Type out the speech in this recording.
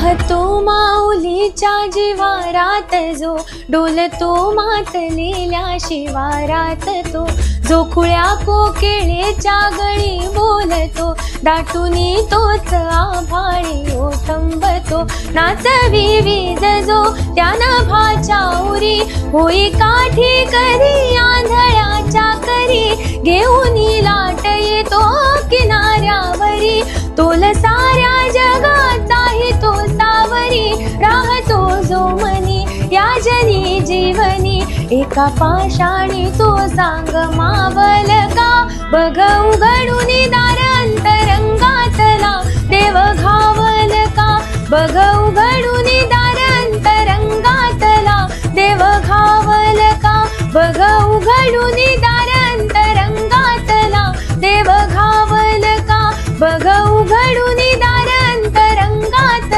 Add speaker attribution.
Speaker 1: राहतो माऊलीच्या जिवारात जो, डोलतो मातलेल्या शिवारात तो, जो खुळ्या कोकिळेच्या गळी बोलतो, दाटूनी तोच आभाळी ओठंबतो. नाच विविध जो त्या नभाच्या उरी, होई काठी कधी आंधळ्याच्या करी, घेऊनी लाट येतो किनाऱ्यावरी, तोल साऱ्या जगाचाही तो सावरी. राहतो जो मनी या जनी जीवनी, एका पाषाणी तो सांग मावल का. बघ उघडून दार अंतरंगातला, देव घावल का. बघ उघडून दार अंतरंगातला, देव घावल का. बघ उघडून